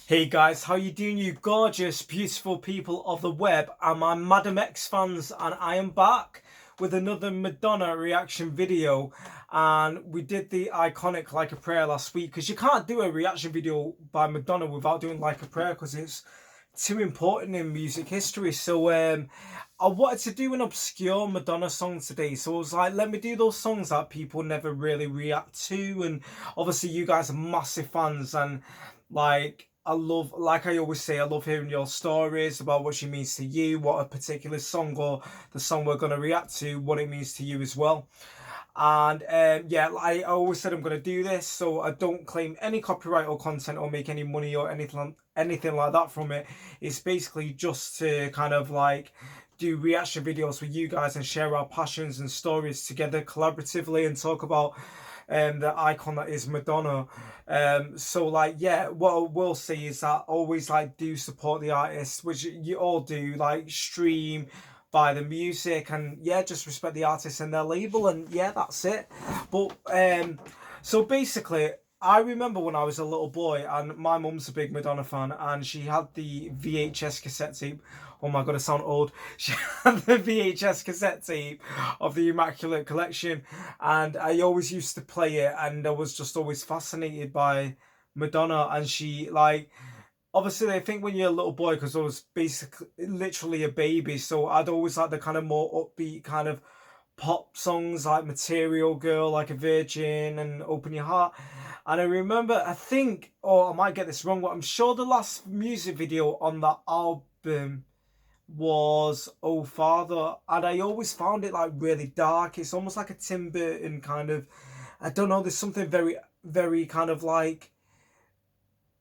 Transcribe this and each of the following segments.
Hey guys, how you doing, you gorgeous, beautiful people of the web and my Madam X fans, and I am back with another Madonna reaction video. And we did the iconic Like a Prayer last week, because you can't do a reaction video by Madonna without doing Like a Prayer, because it's too important in music history. So I wanted to do an obscure Madonna song today, so I was like, let me do those songs that people never really react to. And obviously you guys are massive fans, and I love, like I always say, I love hearing your stories about what she means to you, what a particular song or the song we're going to react to, what it means to you as well. And yeah, I always said I'm going to do this, so I don't claim any copyright or content or make any money or anything like that from it. It's basically just to kind of like do reaction videos with you guys and share our passions and stories together collaboratively and talk about the icon that is Madonna. So like, yeah, what I will say is that always like do support the artist, which you all do, like stream, buy the music, and yeah, just respect the artist and their label, and yeah, that's it. But so basically, I remember when I was a little boy, and my mum's a big Madonna fan, and she had the VHS cassette tape. Oh my god, I sound old. She had the VHS cassette tape of the Immaculate Collection, and I always used to play it, and I was just always fascinated by Madonna. And she, like, obviously I think when you're a little boy, because I was basically literally a baby, so I'd always like the kind of more upbeat kind of pop songs like Material Girl, Like a Virgin, and Open Your Heart. And I remember, I think, or I might get this wrong, but I'm sure the last music video on that album was Oh Father, and I always found it like really dark. It's almost like a Tim Burton kind of, I don't know, there's something very, very kind of like,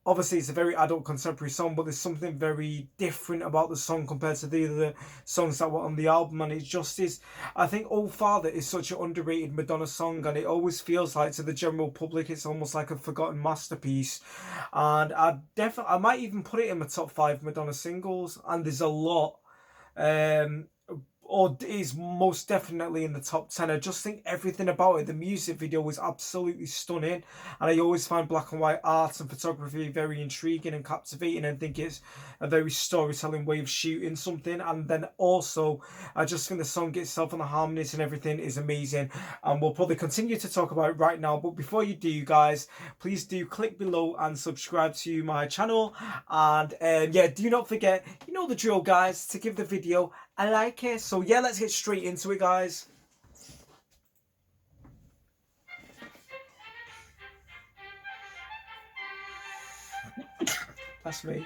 obviously it's a very adult contemporary song, but there's something very different about the song compared to the other songs that were on the album. And it just is, I think Oh Father is such an underrated Madonna song, and it always feels like to the general public it's almost like a forgotten masterpiece. And I might even put it in my top 5 Madonna singles, and there's a lot. um or is most definitely in the top 10. I just think everything about it, the music video was absolutely stunning, and I always find black and white art and photography very intriguing and captivating, and think it's a very storytelling way of shooting something. And then also, I just think the song itself and the harmonies and everything is amazing, and we'll probably continue to talk about it right now. But before you do, guys, please do click below and subscribe to my channel. And yeah, do not forget, you know the drill, guys, to give the video a like. It. So yeah, let's get straight into it, guys. That's me.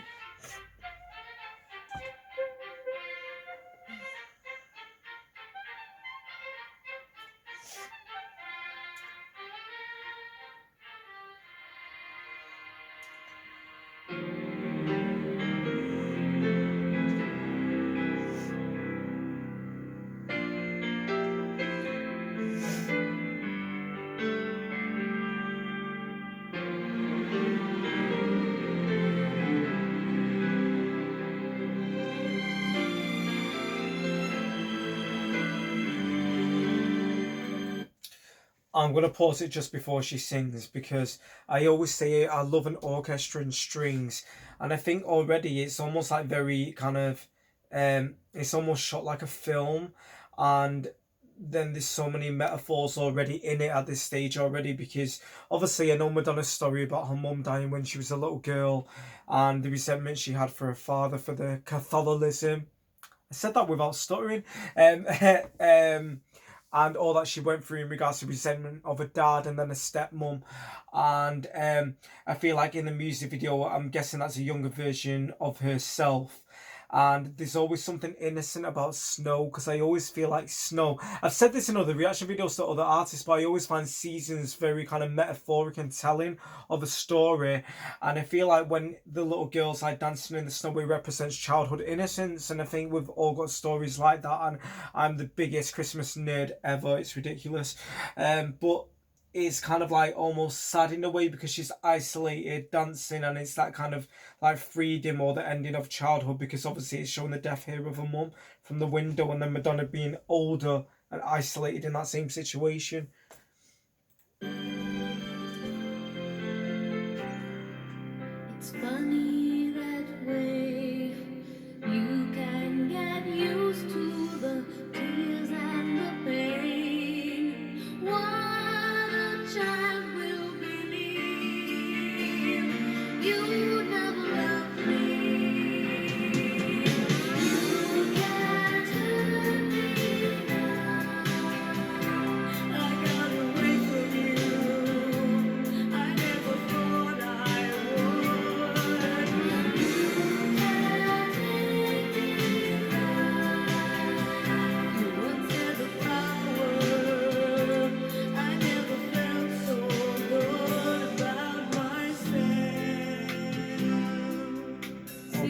I'm going to pause it just before she sings, because I always say I love an orchestra and strings, and I think already it's almost like very kind of it's almost shot like a film. And then there's so many metaphors already in it at this stage already, because obviously I know Madonna's story about her mum dying when she was a little girl, and the resentment she had for her father for the Catholicism. I said that without stuttering. Um, and all that she went through in regards to resentment of a dad and then a stepmom. And I feel like in the music video, I'm guessing that's a younger version of herself. And there's always something innocent about snow, because I always feel like snow. I've said this in other reaction videos to other artists, but I always find seasons very kind of metaphoric and telling of a story. And I feel like when the little girls like dancing in the snow, it represents childhood innocence. And I think we've all got stories like that. And I'm the biggest Christmas nerd ever. It's ridiculous. But it's kind of like almost sad in a way, because she's isolated dancing, and it's that kind of like freedom or the ending of childhood, because obviously it's showing the death here of her mum from the window, and then Madonna being older and isolated in that same situation. It's funny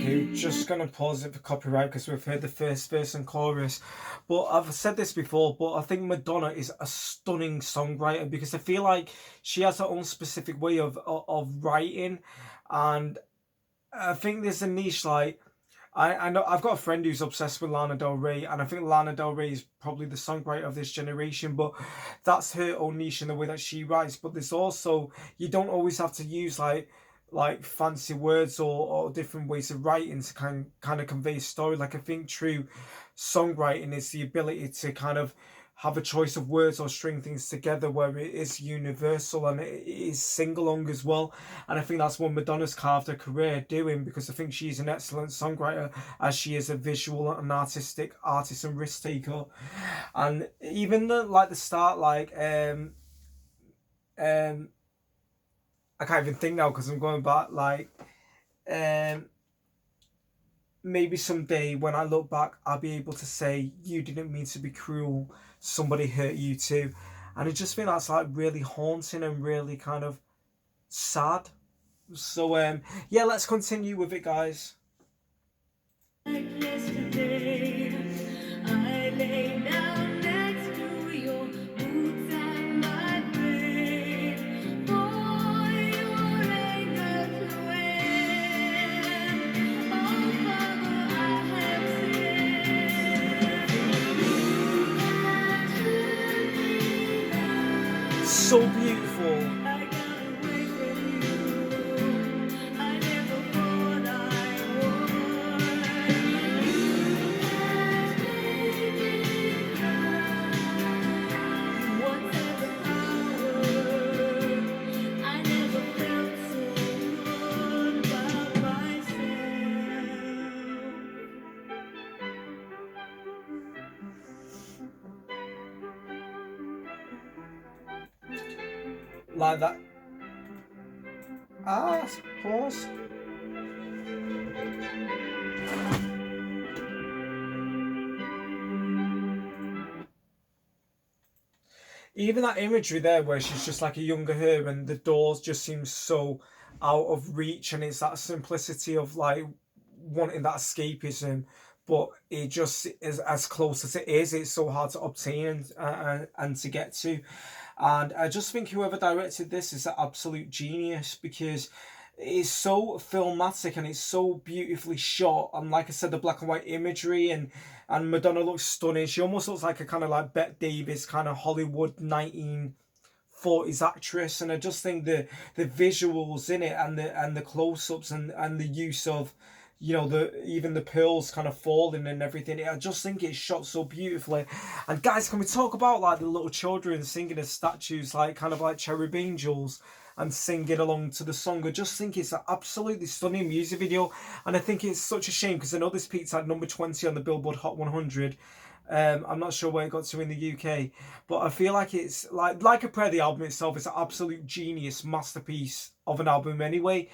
Okay, we're just gonna pause it for copyright because we've heard the first verse and chorus. But I've said this before, but I think Madonna is a stunning songwriter because I feel like she has her own specific way of writing, and I think there's a niche like. I know I've got a friend who's obsessed with Lana Del Rey, and I think Lana Del Rey is probably the songwriter of this generation, but that's her own niche in the way that she writes. But there's also, you don't always have to use like fancy words or different ways of writing to kind of convey a story. Like I think true songwriting is the ability to kind of have a choice of words or string things together where it is universal and it is sing-along as well. And I think that's what Madonna's carved her career doing, because I think she's an excellent songwriter as she is a visual and artistic artist and risk taker. And even the start, I can't even think now because I'm going back, maybe someday when I look back, I'll be able to say, you didn't mean to be cruel, somebody hurt you too. And I just think that's like really haunting and really kind of sad. So yeah, let's continue with it, guys. Like yesterday, I lay down next to your boots and my bed. For your anger to end. Oh, Father, I have sinned. So beautiful. I got away from you. I never thought I would. Once had the power. I never felt so good about myself. Like that. Pause. Even that imagery there where she's just like a younger her and the doors just seem so out of reach, and it's that simplicity of like wanting that escapism, but it just is as close as it is, it's so hard to obtain and to get to. And I just think whoever directed this is an absolute genius, because it's so filmatic and it's so beautifully shot. And like I said, the black and white imagery, and Madonna looks stunning. She almost looks like a kind of like Bette Davis kind of Hollywood 1940s actress. And I just think the visuals in it and the close-ups and the use of, you know, even the pearls kind of falling and everything. I just think it's shot so beautifully. And guys, can we talk about like the little children singing as statues, like kind of like cherub angels, and singing along to the song? I just think it's an absolutely stunning music video, and I think it's such a shame because I know this peaked at number 20 on the Billboard Hot 100. I'm not sure where it got to in the UK, but I feel like it's like a Prayer. The album itself is an absolute genius masterpiece of an album anyway.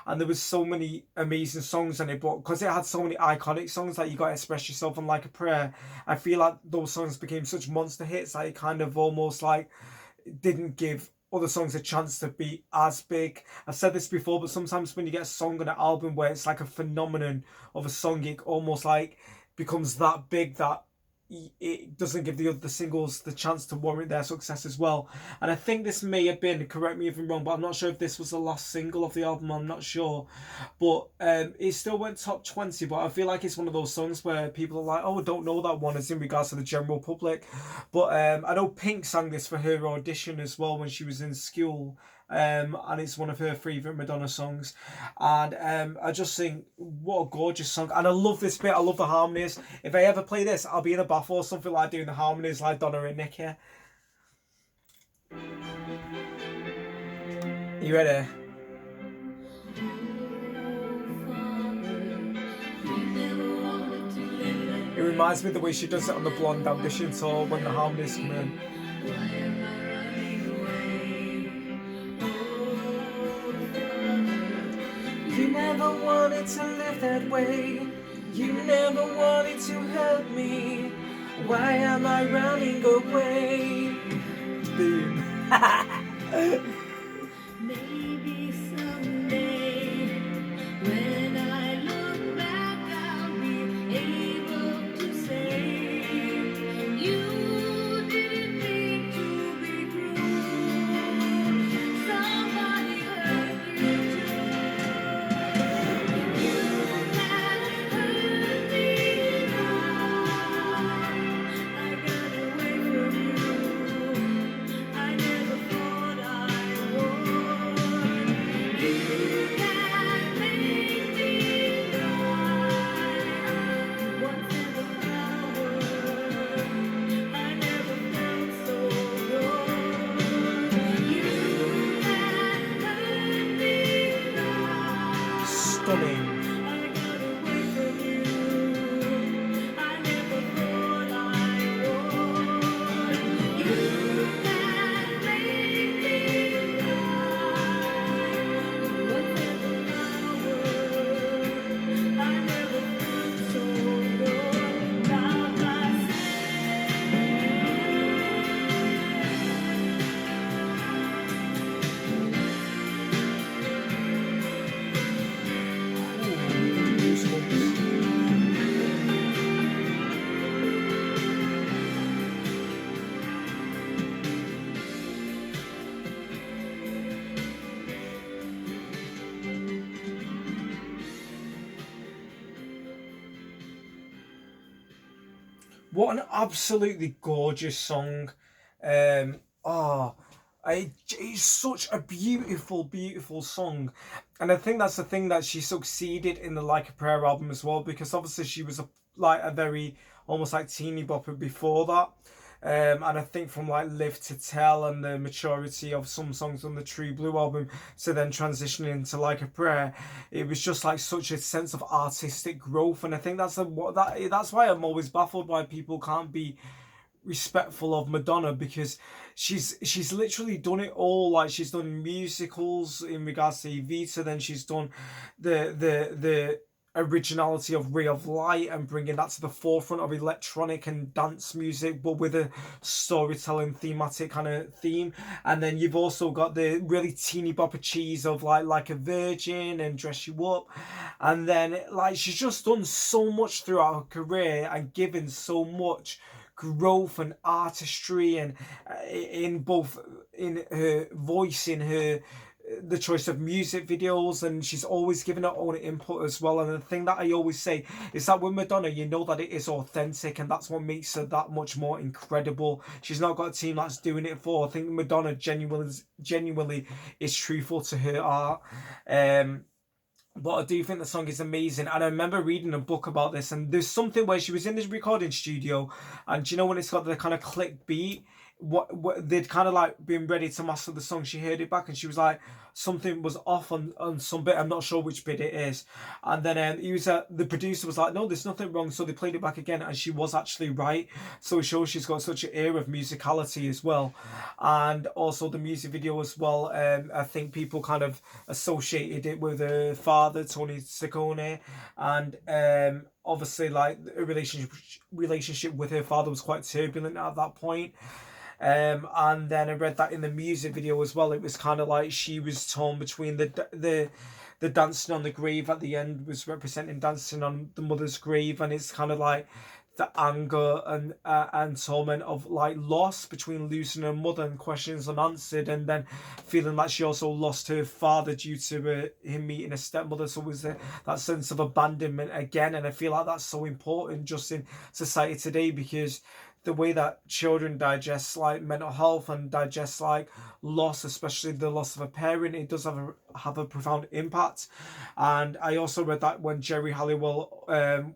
And there was so many amazing songs in it, but because it had so many iconic songs like You Gotta Express Yourself and Like a Prayer, I feel like those songs became such monster hits that it kind of almost like didn't give other songs a chance to be as big. I've said this before, but sometimes when you get a song on an album where it's like a phenomenon of a song, it almost like becomes that big that it doesn't give the other singles the chance to warrant their success as well. And I think this may have been, correct me if I'm wrong, but I'm not sure if this was the last single of the album, I'm not sure. But it still went top 20, but I feel like it's one of those songs where people are like, oh, I don't know that one, as in regards to the general public. But I know Pink sang this for her audition as well when she was in school. And it's one of her favourite Madonna songs. And I just think, what a gorgeous song. And I love this bit, I love the harmonies. If I ever play this, I'll be in a bath or something like doing the harmonies like Donna and Nick here. You ready? It reminds me of the way she does it on the Blonde Ambition tour when the harmonies come in. You never wanted to live that way. You never wanted to hurt me. Why am I running away? Boom. Maybe someday when I look back. stunning. I got away from you. I never thought I would. You can make me cry. Whatever power, I never felt so good about myself. Ooh, goosebumps. What an absolutely gorgeous song. Oh, it's such a beautiful, beautiful song. And I think that's the thing that she succeeded in the Like a Prayer album as well, because obviously she was a very almost like teeny bopper before that. And I think from like Live to Tell and the maturity of some songs on the True Blue album to then transitioning into Like a Prayer, it was just like such a sense of artistic growth. And I think that's why I'm always baffled why people can't be respectful of Madonna, because she's literally done it all. Like, she's done musicals in regards to Evita, then she's done the originality of Ray of Light and bringing that to the forefront of electronic and dance music, but with a storytelling thematic kind of theme. And then you've also got the really teeny bopper cheese of like a Virgin and Dress You Up. And then like she's just done so much throughout her career and given so much growth and artistry, and in both in her voice, in her the choice of music videos, and she's always given her own input as well. And the thing that I always say is that with Madonna, you know that it is authentic, and that's what makes her that much more incredible. She's not got a team that's doing it for her. I think Madonna genuinely is truthful to her art. But I do think the song is amazing. And I remember reading a book about this, and there's something where she was in this recording studio, and you know when it's got the kind of click beat, what they'd kind of like been ready to master the song, she heard it back and she was like, something was off on some bit, I'm not sure which bit it is. And then the producer was like, no, there's nothing wrong, so they played it back again and she was actually right. So it shows she's got such an ear of musicality as well. And also the music video as well, I think people kind of associated it with her father, Tony Ciccone, and obviously like a relationship with her father was quite turbulent at that point. And then I read that in the music video as well, it was kind of like she was torn between the dancing on the grave at the end was representing dancing on the mother's grave, and it's kind of like the anger and torment of like loss between losing her mother and questions unanswered, and then feeling like she also lost her father due to him meeting a stepmother. So it was that sense of abandonment again. And I feel like that's so important just in society today, because the way that children digest like mental health and digest like loss, especially the loss of a parent, it does have a profound impact. And I also read that when Jerry Halliwell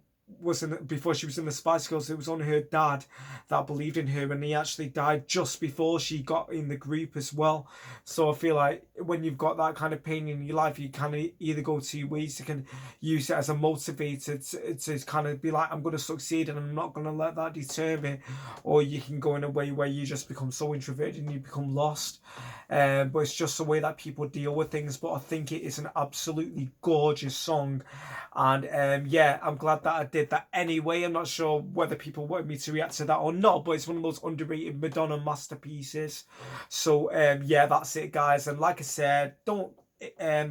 before she was in the Spice Girls, it was only her dad that believed in her, and he actually died just before she got in the group as well. So I feel like when you've got that kind of pain in your life, you can either go two ways. You can use it as a motivator to kind of be like, I'm going to succeed and I'm not going to let that deter me, or you can go in a way where you just become so introverted and you become lost. But it's just the way that people deal with things. But I think it is an absolutely gorgeous song, and yeah, I'm glad that I did that anyway. I'm not sure whether people wanted me to react to that or not, but it's one of those underrated Madonna masterpieces. So yeah, that's it guys, and like I said, don't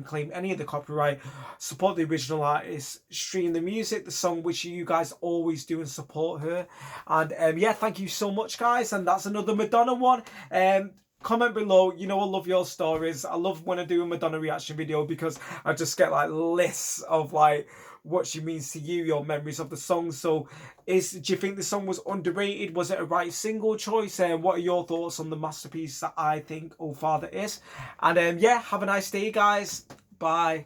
claim any of the copyright, support the original artist, stream the music, the song, which you guys always do, and support her. And yeah, thank you so much guys, and that's another Madonna one. Comment below. You know I love your stories. I love when I do a Madonna reaction video, because I just get like lists of like what she means to you, your memories of the song. So do you think the song was underrated? Was it a right single choice? And what are your thoughts on the masterpiece that I think Oh Father is? And yeah, have a nice day guys. Bye.